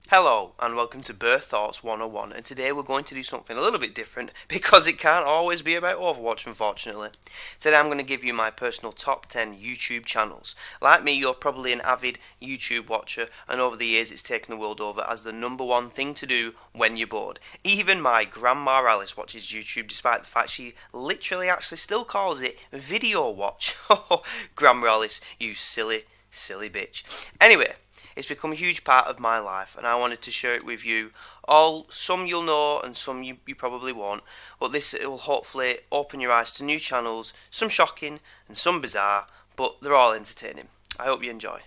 Hello and welcome to Bearthoughts 101, and today we're going to do something a little bit different because it can't always be about Overwatch, unfortunately. Today I'm going to give you my personal top 10 YouTube channels. Like me, you're probably an avid YouTube watcher, and over the years it's taken the world over as the number one thing to do when you're bored. Even my Grandma Alice watches YouTube despite the fact she literally actually still calls it video watch. Grandma Alice, you silly bitch. Anyway, it's become a huge part of my life, and I wanted to share it with you all. Some you'll know and some you probably won't, but this will hopefully open your eyes to new channels, some shocking and some bizarre, but they're all entertaining. I hope you enjoy.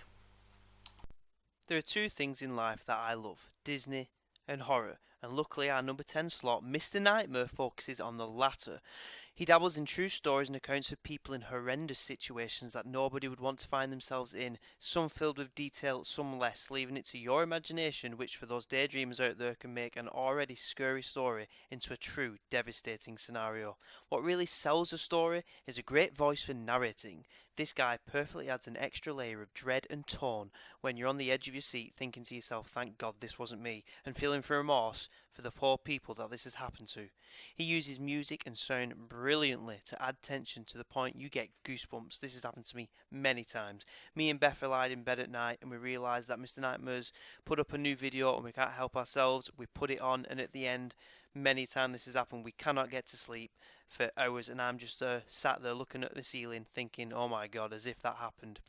There are two things in life that I love: Disney and horror, and luckily our number 10 slot, Mr. Nightmare, focuses on the latter. He dabbles in true stories and accounts of people in horrendous situations that nobody would want to find themselves in, some filled with detail, some less, leaving it to your imagination, which for those daydreamers out there can make an already scary story into a true devastating scenario. What really sells a story is a great voice for narrating. This guy perfectly adds an extra layer of dread and tone when you're on the edge of your seat thinking to yourself, thank God this wasn't me, and feeling for remorse for the poor people that this has happened to. He uses music and sound brilliantly to add tension to the point you get goosebumps. This has happened to me many times. Me and Beth are lying in bed at night and we realise that Mr. Nightmare's put up a new video and we can't help ourselves. We put it on, and at the end, many times this has happened, we cannot get to sleep for hours, and I'm just sat there looking at the ceiling thinking, oh my God, as if that happened.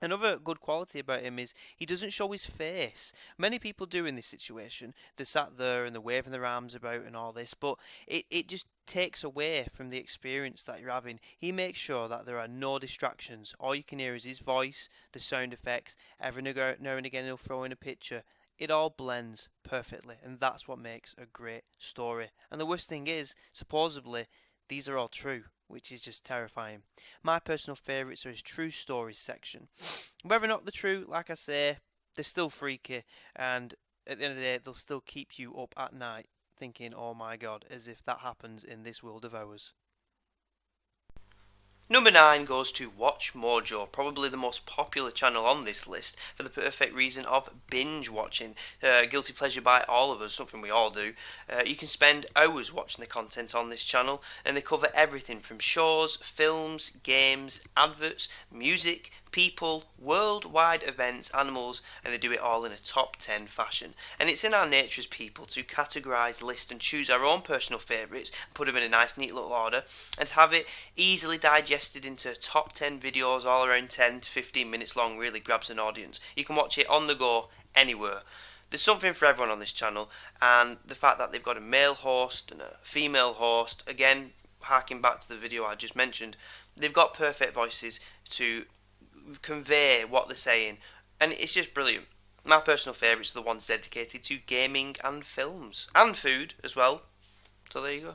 Another good quality about him is he doesn't show his face. Many people do in this situation. They're sat there and they're waving their arms about and all this, but it just takes away from the experience that you're having. He makes sure that there are no distractions. All you can hear is his voice, the sound effects. Every now and again he'll throw in a picture. It all blends perfectly, and that's what makes a great story. And the worst thing is, supposedly, these are all true, which is just terrifying. My personal favourites are his true stories section. Whether or not they're true, like I say, they're still freaky, and at the end of the day, they'll still keep you up at night thinking, oh my God, as if that happens in this world of ours. Number 9 goes to Watch Mojo, probably the most popular channel on this list for the perfect reason of binge watching. Guilty pleasure by all of us, something we all do. You can spend hours watching the content on this channel, and they cover everything from shows, films, games, adverts, music, people, worldwide events, animals, and they do it all in a top 10 fashion. And it's in our nature as people to categorise, list and choose our own personal favourites, put them in a nice neat little order, and to have it easily digested into top 10 videos all around 10 to 15 minutes long really grabs an audience. You can watch it on the go anywhere. There's something for everyone on this channel, and the fact that they've got a male host and a female host, again harking back to the video I just mentioned, they've got perfect voices to convey what they're saying, and it's just brilliant. My personal favourites are the ones dedicated to gaming and films and food as well, so there you go.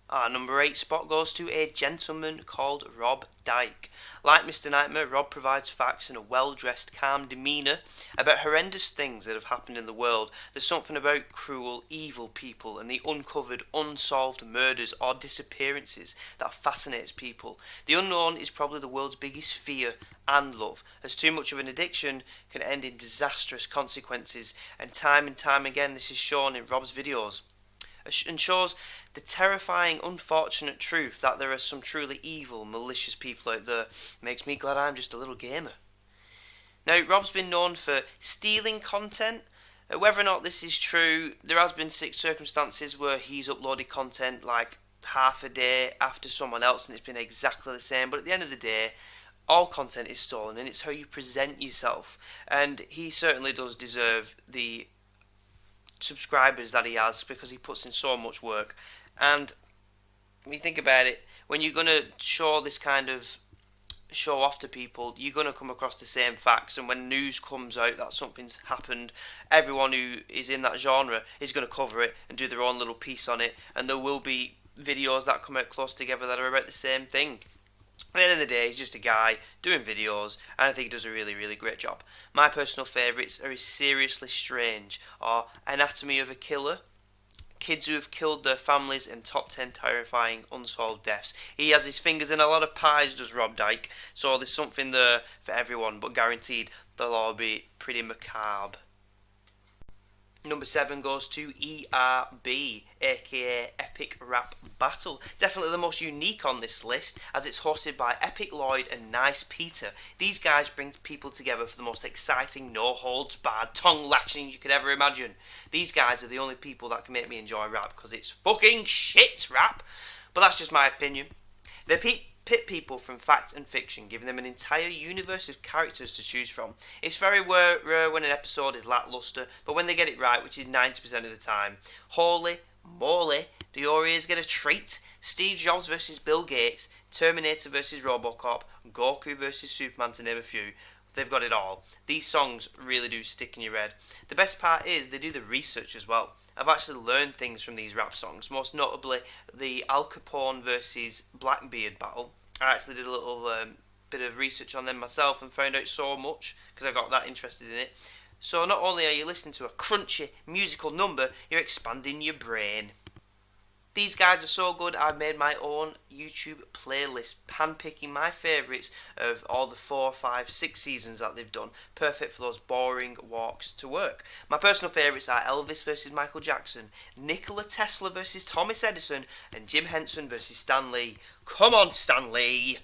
Our number 8 spot goes to a gentleman called Rob Dyke. Like Mr. Nightmare, Rob provides facts in a well-dressed, calm demeanour about horrendous things that have happened in the world. There's something about cruel, evil people and the uncovered, unsolved murders or disappearances that fascinates people. The unknown is probably the world's biggest fear and love, as too much of an addiction can end in disastrous consequences, and time again this is shown in Rob's videos, and shows the terrifying, unfortunate truth that there are some truly evil, malicious people out there. Makes me glad I'm just a little gamer. Now, Rob's been known for stealing content. Whether or not this is true, there has been circumstances where he's uploaded content like half a day after someone else and it's been exactly the same, but at the end of the day, all content is stolen and it's how you present yourself, and he certainly does deserve the subscribers that he has because he puts in so much work. And when you think about it, when you're going to show this kind of show off to people, you're going to come across the same facts, and when news comes out that something's happened, everyone who is in that genre is going to cover it and do their own little piece on it, and there will be videos that come out close together that are about the same thing. At the end of the day, he's just a guy doing videos, and I think he does a really great job. My personal favourites are his Seriously Strange, or Anatomy of a Killer, Kids Who Have Killed Their Families, and Top 10 Terrifying Unsolved Deaths. He has his fingers in a lot of pies, does Rob Dyke, so there's something there for everyone, but guaranteed they'll all be pretty macabre. Number 7 goes to ERB, aka Epic Rap Battle. Definitely the most unique on this list, as it's hosted by Epic Lloyd and Nice Peter. These guys bring people together for the most exciting, no-holds-barred, tongue-lashing you could ever imagine. These guys are the only people that can make me enjoy rap, because it's fucking shit rap. But that's just my opinion. They pit people from fact and fiction, giving them an entire universe of characters to choose from. It's very rare when an episode is lackluster, but when they get it right, which is 90% of the time. Holy moly, do your ears get a treat? Steve Jobs versus Bill Gates, Terminator versus Robocop, Goku versus Superman, to name a few. They've got it all. These songs really do stick in your head. The best part is they do the research as well. I've actually learned things from these rap songs, most notably the Al Capone versus Blackbeard battle. I actually did a little bit of research on them myself and found out so much because I got that interested in it. So not only are you listening to a crunchy musical number, you're expanding your brain. These guys are so good, I've made my own YouTube playlist, handpicking my favourites of all the 4, 5, 6 seasons that they've done, perfect for those boring walks to work. My personal favourites are Elvis versus Michael Jackson, Nikola Tesla versus Thomas Edison, and Jim Henson versus Stan Lee. Come on, Stan Lee!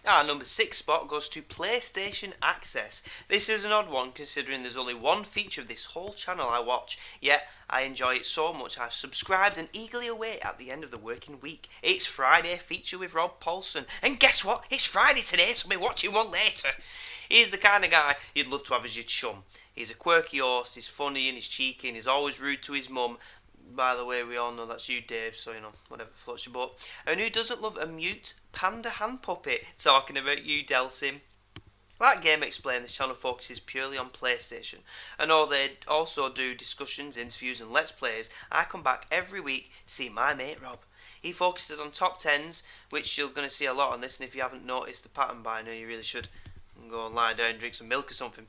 Our number 6 spot goes to PlayStation Access. This is an odd one considering there's only one feature of this whole channel I watch, yet I enjoy it so much I've subscribed and eagerly await at the end of the working week. It's Friday feature with Rob Paulson, and guess what? It's Friday today, so we'll be watching one later. He's the kind of guy you'd love to have as your chum. He's a quirky horse, he's funny and he's cheeky and he's always rude to his mum. By the way, we all know that's you, Dave, so, whatever floats your boat. And who doesn't love a mute panda hand puppet? Talking about you, Delsim. Like GameXplain, this channel focuses purely on PlayStation. And although they also do discussions, interviews and Let's Plays, I come back every week to see my mate Rob. He focuses on top 10s, which you're going to see a lot on this, and if you haven't noticed the pattern by now, you really should go and lie down and drink some milk or something.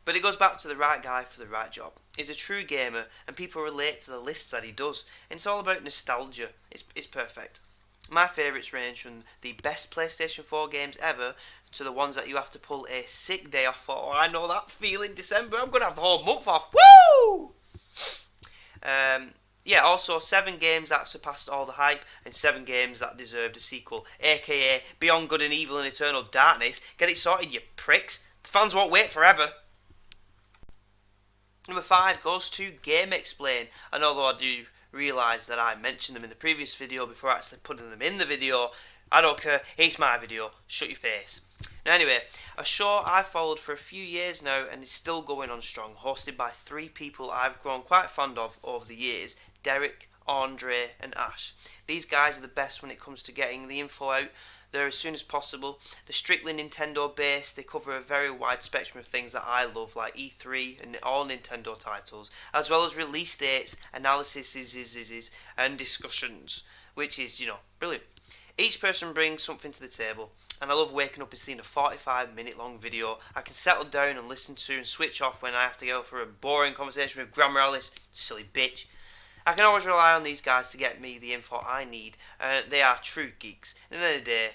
But it goes back to the right guy for the right job. He's a true gamer, and people relate to the lists that he does. And it's all about nostalgia. It's perfect. My favourites range from the best PlayStation 4 games ever to the ones that you have to pull a sick day off for. Oh, I know that feeling. December, I'm going to have the whole month off. Woo! Also 7 games that surpassed all the hype, and 7 games that deserved a sequel, aka Beyond Good and Evil and Eternal Darkness. Get it sorted, you pricks. The fans won't wait forever. Number 5 goes to GameXplain, and although I do realise that I mentioned them in the previous video before actually putting them in the video, I don't care, it's my video, shut your face. Now anyway, a show I've followed for a few years now and is still going on strong, hosted by 3 people I've grown quite fond of over the years, Derek, Andre and Ash. These guys are the best when it comes to getting the info out there as soon as possible. They're strictly Nintendo based, they cover a very wide spectrum of things that I love, like E3 and all Nintendo titles, as well as release dates, analyses and discussions, which is, brilliant. Each person brings something to the table, and I love waking up and seeing a 45-minute long video I can settle down and listen to and switch off when I have to go for a boring conversation with Grandma Alice, silly bitch. I can always rely on these guys to get me the info I need. They are true geeks. And at the end of the day,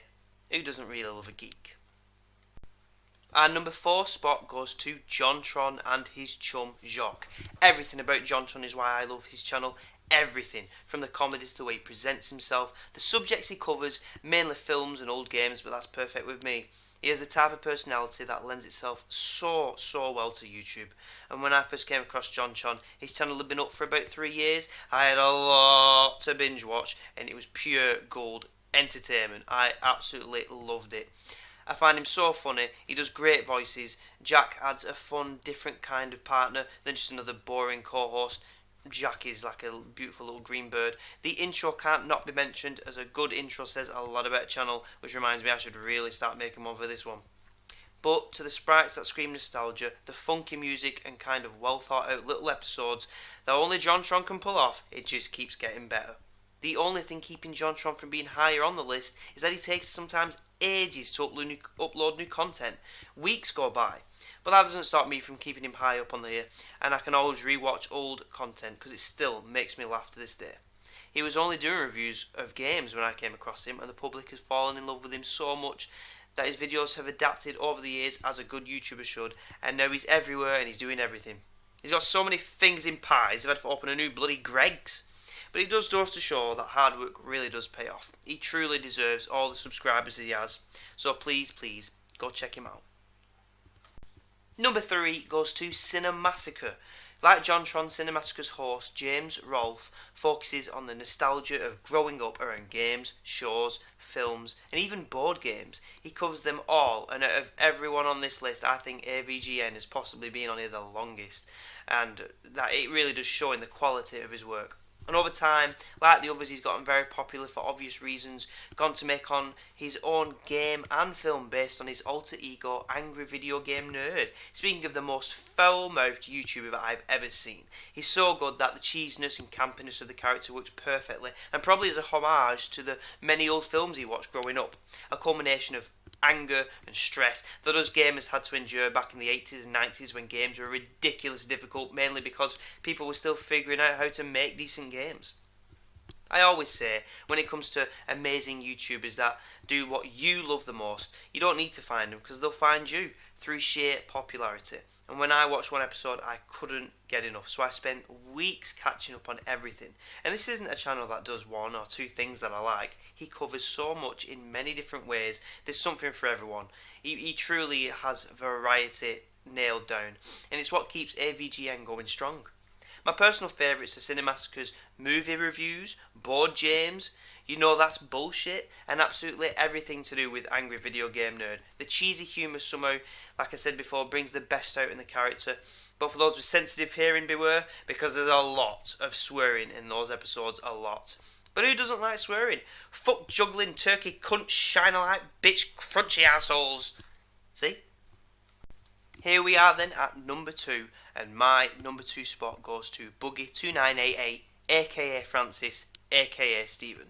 who doesn't really love a geek? Our number 4 spot goes to Jontron and his chum Jacques. Everything about Jontron is why I love his channel. Everything, from the comedies to the way he presents himself, the subjects he covers, mainly films and old games, but that's perfect with me. He has the type of personality that lends itself so well to YouTube. And when I first came across Jontron, his channel had been up for about 3 years. I had a lot to binge watch, and it was pure gold entertainment. I absolutely loved it. I find him so funny. He does great voices. Jack adds a fun, different kind of partner than just another boring co-host. Jack is like a beautiful little green bird. The intro can't not be mentioned, as a good intro says a lot about a channel, which reminds me I should really start making one for this one. But to the sprites that scream nostalgia, the funky music and kind of well thought out little episodes that only Jontron can pull off, it just keeps getting better. The only thing keeping Jontron from being higher on the list is that he takes sometimes ages to upload new content. Weeks go by. But that doesn't stop me from keeping him high up on the ear, and I can always rewatch old content because it still makes me laugh to this day. He was only doing reviews of games when I came across him, and the public has fallen in love with him so much that his videos have adapted over the years as a good YouTuber should, and now he's everywhere and he's doing everything. He's got so many things in pies, he's had to open a new bloody Greg's. But it does goes to show that hard work really does pay off. He truly deserves all the subscribers he has. So please, please, go check him out. Number 3 goes to Cinemassacre. Like Jontron, Cinemassacre's host, James Rolfe, focuses on the nostalgia of growing up around games, shows, films, and even board games. He covers them all, and out of everyone on this list, I think AVGN has possibly been on here the longest, and that it really does show in the quality of his work. And over time, like the others, he's gotten very popular for obvious reasons, gone to make on his own game and film based on his alter ego, Angry Video Game Nerd. Speaking of the most foul-mouthed YouTuber that I've ever seen. He's so good that the cheesiness and campiness of the character works perfectly, and probably is a homage to the many old films he watched growing up. A culmination of anger and stress that us gamers had to endure back in the 80s and 90s when games were ridiculously difficult, mainly because people were still figuring out how to make decent games. I always say, when it comes to amazing YouTubers that do what you love the most, you don't need to find them because they'll find you through sheer popularity. And when I watched one episode, I couldn't get enough, so I spent weeks catching up on everything. And this isn't a channel that does one or two things that I like. He covers so much in many different ways. There's something for everyone. He truly has variety nailed down, and it's what keeps AVGN going strong. My personal favourites are Cinemassacre's movie reviews, board games, you know that's bullshit, and absolutely everything to do with Angry Video Game Nerd. The cheesy humour somehow, like I said before, brings the best out in the character. But for those with sensitive hearing, beware, because there's a lot of swearing in those episodes, a lot. But who doesn't like swearing? Fuck juggling turkey cunt shiner like bitch crunchy assholes. See? Here we are then at number 2, and my number 2 spot goes to Boogie2988, aka Francis, aka Stephen.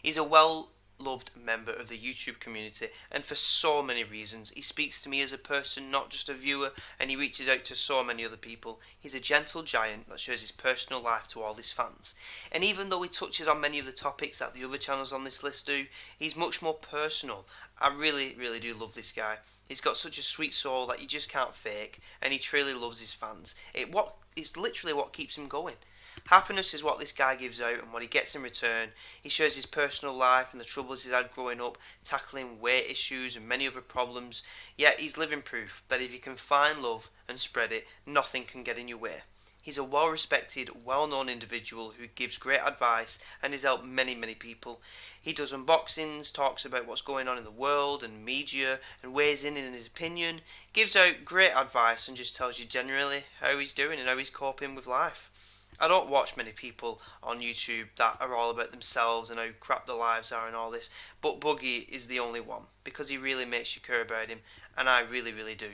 He's a well-loved member of the YouTube community, and for so many reasons. He speaks to me as a person, not just a viewer, and he reaches out to so many other people. He's a gentle giant that shows his personal life to all his fans. And even though he touches on many of the topics that the other channels on this list do, he's much more personal. I really, really do love this guy. He's got such a sweet soul that you just can't fake, and he truly loves his fans. It's literally what keeps him going. Happiness is what this guy gives out, and what he gets in return. He shares his personal life and the troubles he's had growing up, tackling weight issues and many other problems. Yet he's living proof that if you can find love and spread it, nothing can get in your way. He's a well-respected, well-known individual who gives great advice and has helped many, many people. He does unboxings, talks about what's going on in the world and media, and weighs in his opinion, gives out great advice, and just tells you generally how he's doing and how he's coping with life. I don't watch many people on YouTube that are all about themselves and how crap their lives are and all this, but Boogie is the only one, because he really makes you care about him, and I really, really do.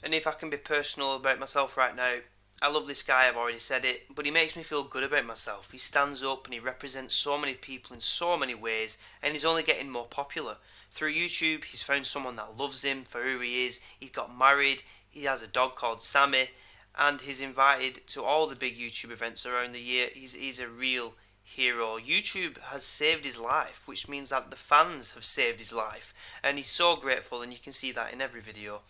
And if I can be personal about myself right now, I love this guy, I've already said it, but he makes me feel good about myself. He stands up and he represents so many people in so many ways, and he's only getting more popular. Through YouTube, he's found someone that loves him for who he is. He got married, he has a dog called Sammy, and he's invited to all the big YouTube events around the year. He's a real hero. YouTube has saved his life, which means that the fans have saved his life, and he's so grateful, and you can see that in every video.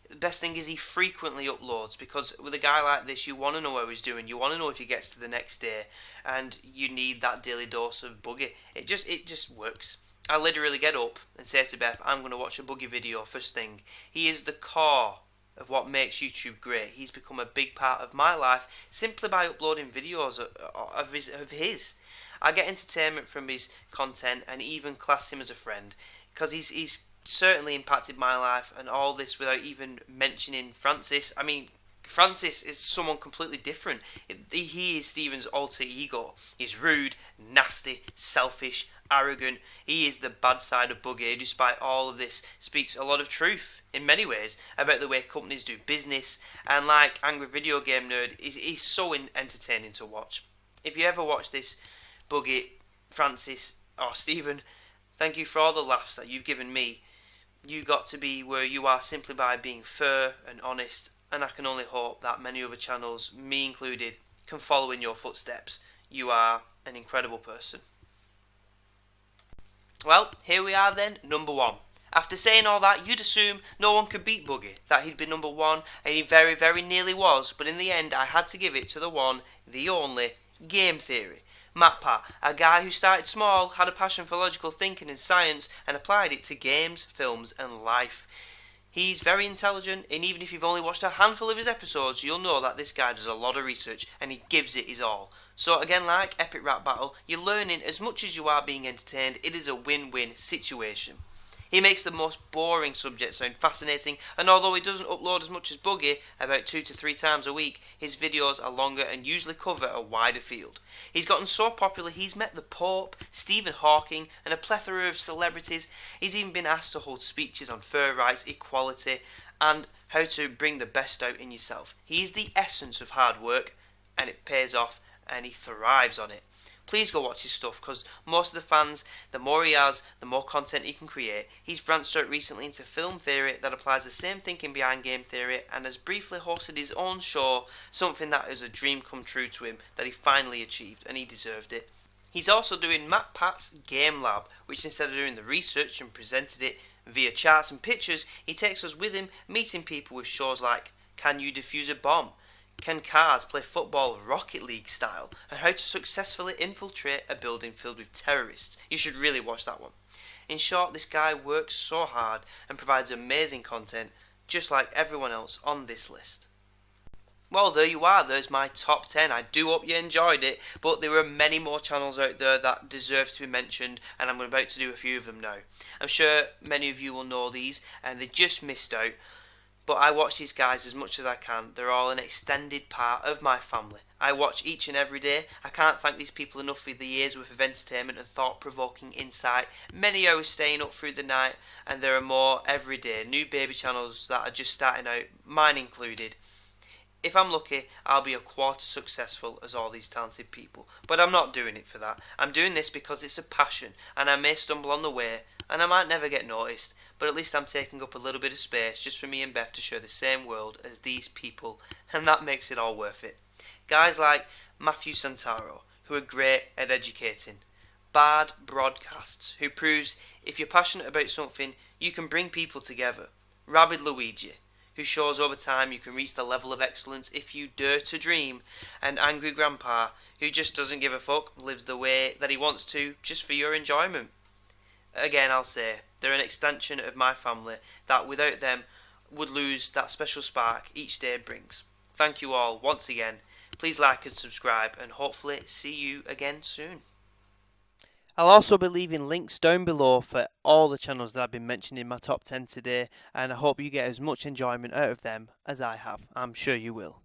The best thing is he frequently uploads, because with a guy like this, you want to know how he's doing. You want to know if he gets to the next day, and you need that daily dose of Boogie. It just works. I literally get up and say to Beth, I'm going to watch a Boogie video first thing. He is the core of what makes YouTube great. He's become a big part of my life simply by uploading videos of his. I get entertainment from his content and even class him as a friend, because he's certainly impacted my life, and all this without even mentioning Francis. I mean, Francis is someone completely different. He is Steven's alter ego. He's rude, nasty, selfish, arrogant. He is the bad side of Boogie. Despite all of this, speaks a lot of truth in many ways about the way companies do business, and like Angry Video Game Nerd, he's so entertaining to watch. If you ever watch this, Boogie, Francis, or Steven, thank you for all the laughs that you've given me. You got to be where you are simply by being fair and honest, and I can only hope that many other channels, me included, can follow in your footsteps. You are an incredible person. Well, here we are then, number 1. After saying all that, you'd assume no one could beat Boogie, that he'd be number 1, and he very, very nearly was, but in the end I had to give it to the one, the only, Game Theory. Mapa, a guy who started small, had a passion for logical thinking and science, and applied it to games, films, and life. He's very intelligent, and even if you've only watched a handful of his episodes, you'll know that this guy does a lot of research, and he gives it his all. So again, like Epic Rap Battle, you're learning as much as you are being entertained. It is a win-win situation. He makes the most boring subjects sound fascinating, and although he doesn't upload as much as Boogie, about 2 to 3 times a week, his videos are longer and usually cover a wider field. He's gotten so popular he's met the Pope, Stephen Hawking, and a plethora of celebrities. He's even been asked to hold speeches on fur rights, equality, and how to bring the best out in yourself. He's the essence of hard work, and it pays off, and he thrives on it. Please go watch his stuff, because most of the fans, the more he has, the more content he can create. He's branched out recently into film theory that applies the same thinking behind game theory, and has briefly hosted his own show, something that is a dream come true to him, that he finally achieved, and he deserved it. He's also doing Matt Pat's Game Lab, which instead of doing the research and presented it via charts and pictures, he takes us with him, meeting people with shows like Can You Defuse a Bomb? Can cars play football Rocket League style? And how to successfully infiltrate a building filled with terrorists. You should really watch that one. In short, this guy works so hard and provides amazing content, just like everyone else on this list. Well, there you are. There's my top 10. I do hope you enjoyed it, but there are many more channels out there that deserve to be mentioned, and I'm about to do a few of them now. I'm sure many of you will know these, and they just missed out. But I watch these guys as much as I can. They're all an extended part of my family. I watch each and every day. I can't thank these people enough for the years worth of entertainment and thought-provoking insight. Many hours staying up through the night, and there are more every day. New baby channels that are just starting out, mine included. If I'm lucky, I'll be a quarter successful as all these talented people. But I'm not doing it for that. I'm doing this because it's a passion, and I may stumble on the way, and I might never get noticed, but at least I'm taking up a little bit of space just for me and Beth to share the same world as these people, and that makes it all worth it. Guys like Matthew Santaro, who are great at educating. Bard Broadcasts, who proves if you're passionate about something, you can bring people together. Rabid Luigi, who shows over time you can reach the level of excellence if you dare to dream. And Angry Grandpa, who just doesn't give a fuck, lives the way that he wants to, just for your enjoyment. Again, I'll say, they're an extension of my family that without them would lose that special spark each day brings. Thank you all once again. Please like and subscribe, and hopefully see you again soon. I'll also be leaving links down below for all the channels that I've been mentioning in my top 10 today, and I hope you get as much enjoyment out of them as I have. I'm sure you will.